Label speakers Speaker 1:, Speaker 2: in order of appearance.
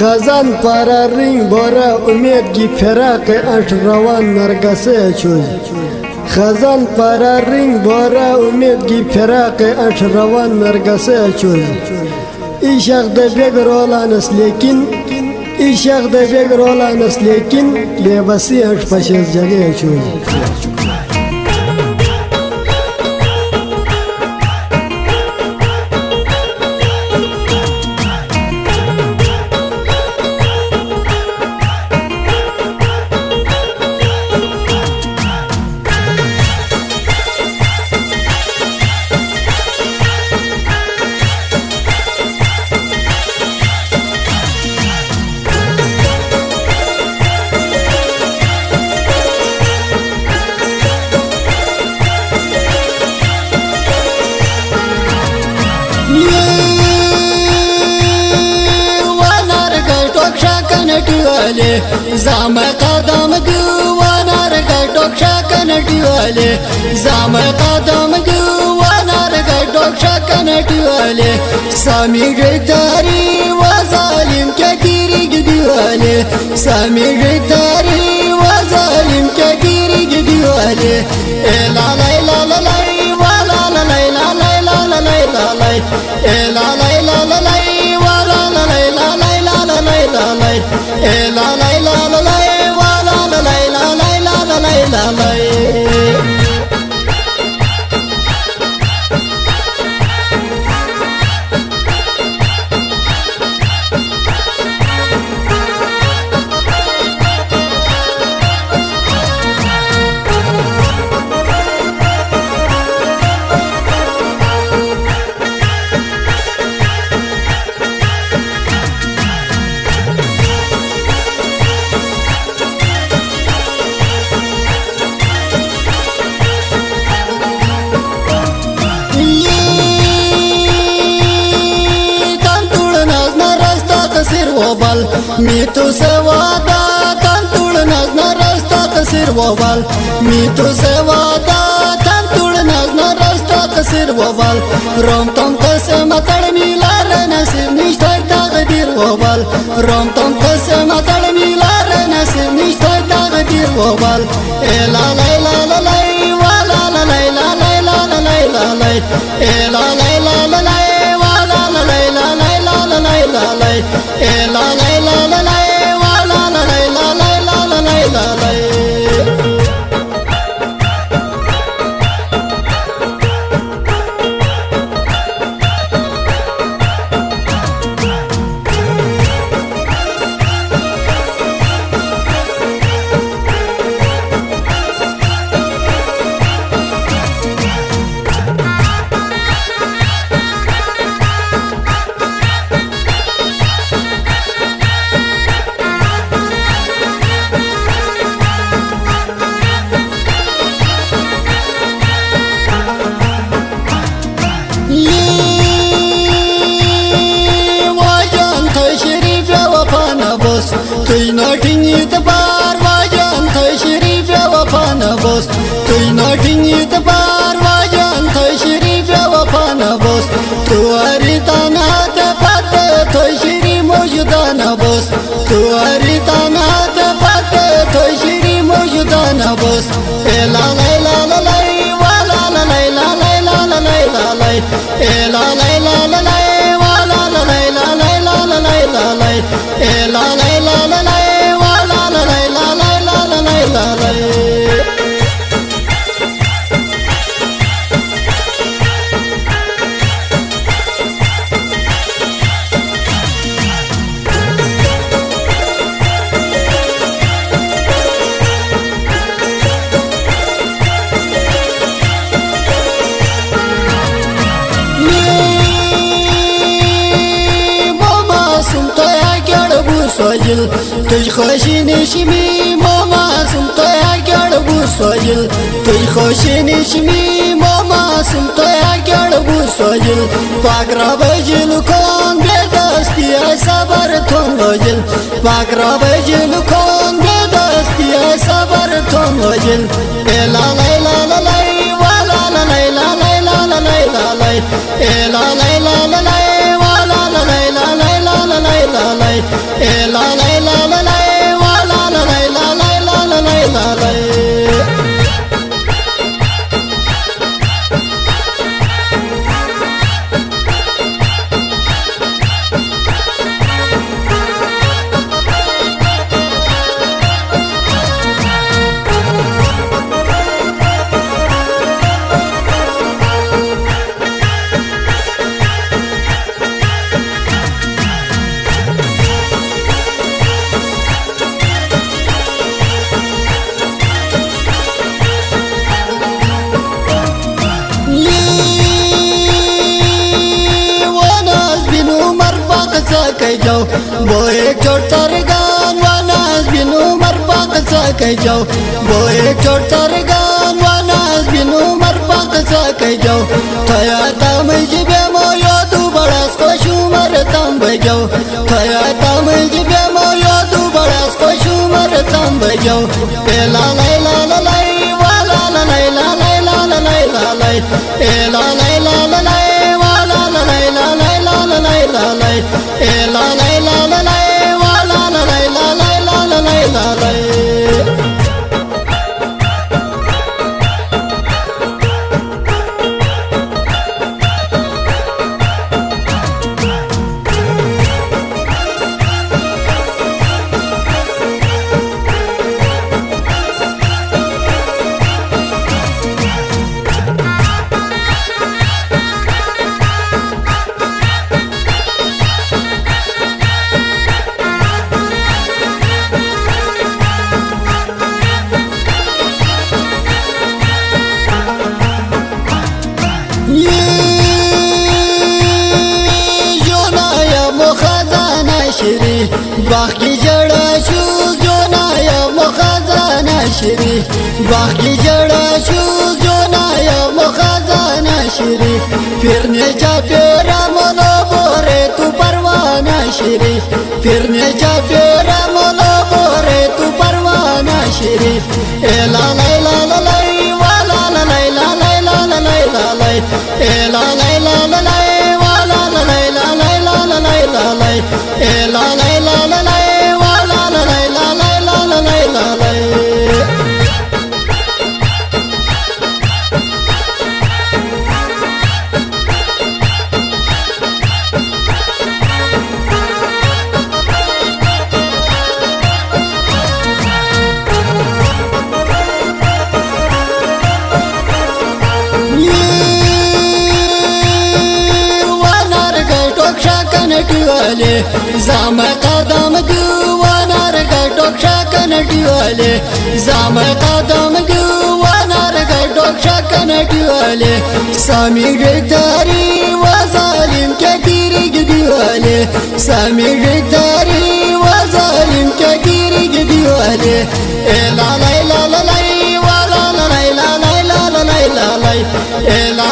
Speaker 1: खजान पारा रिंग बोरा उम्मीद की फिराक अठ रवान नरगा से चुज खजान पारा रिंग बोरा उम्मीद की फिराक अठ रवान नरगा से चुज इशाक दे बेगरोलानस लेकिन इशाक दे बेगरोलानस लेकिन बेबसी अठ पशेल जगह चुज
Speaker 2: जाम कदम दुवानार गटोक्षा कनटिवाले जाम कदम दुवानार गटोक्षा कनटिवाले सामी गतारी वजालिम के गिरी गिदिवाले सामी गतारी वजालिम के गिरी गिदिवाले ए ला ला ला ला ला वाला ला ला ला ला ला ला ला ला ए ला ला ला ला ला वाला ला ला ला ला ला ला ला ला ए ला ला ला ला ला वाला ला ला ला ला ला ला ला ला मी तुझे वादा तंतुळ नजना रस्ता कसिर वबाल मी तुझे वादा तंतुळ नजना रस्ता कसिर वबाल रोम तम कसे मतळ मिला रे नसीब निष्ठा तकदीर वबाल रोम तम कसे मतळ मिला रे नसीब निष्ठा तकदीर वबाल ए ला ला ला ला ला वाला ला ला ला ला ला ला ला ए ला ला ला ला ला वाला ला ला ला ला ला ला ला ए ला ला ला ला ला वाला ला ला ला ला ला ला ला तुई नटिंगीत बार वाजन थय शरीफ वफान बोस तुई नटिंगीत बार वाजन थय शरीफ वफान बोस तू अरितानात फत थय शरी मौजूदान बोस तू अरितानात फत थय शरी मौजूदान बोस ए ला ला ला ला ला वाला ला ला ला ला ला ला ला ए ला ला ला ला ला वाला ला ला ला ला ला ला ला ए ला ला ला ला ला वाला ला ला ला ला ला ला ला तुझ खुशी निशमी मामा सुम तो यार बुसोजिल तुझ खुशी निशमी मामा सुम तो यार बुसोजिल पाकरा बजिल कौन बेदस्ती सबर थोन वजिल पाकरा बजिल कौन बेदस्ती सबर थोन वजिल ला ला ला ला ला वाला ला ला ला ला ला ला ला ला ला ला ला ला वाला ला ला ला ला ला ला ला ए ला ला ला ला ला वा ला ला ला ला ला ला ला ला ला Kejau, boy chotar gan wanas binu marpak sa kejau, boy chotar gan wanas binu marpak sa kejau. Thaya tamai jibe moyo tu baras ko shumar tam bajau, thaya tamai jibe moyo tu baras ko shumar tam bajau. Ela lai la la lai wa la la lai la lai la la lai la lai, ela lai la la lai wa la la lai la lai la la lai la lai, ela lai la la lai wa la la lai la lai la la lai la lai. बाकी जड़ा shoes जो नाया मुखजाना श्री बाकी जड़ा shoes जो नाया मुखजाना श्री फिरने जा प्यारा मनो बोरे तू परवाना श्री फिरने जा प्यारा मनो बोरे तू परवाना श्री ए ला ला ला ला ला वा ला ला ला ला ला ला ला ला ला ए ला ला ला ला ला वा ला ला ला ला ला ला ला ला ला ए ला ला ला ला ला वा ला ला ला ला ला ला ला ला ला वाले जाम कदम दुआनार गडोक्षा कनटी वाले जाम कदम दुआनार गडोक्षा कनटी वाले सामी गदारी वजालिम के गिरी गदी वाले सामी गदारी वजालिम के गिरी गदी वाले ए ला ला ला ला ला वा ला ला ला ला ला ला ला ला ला ए ला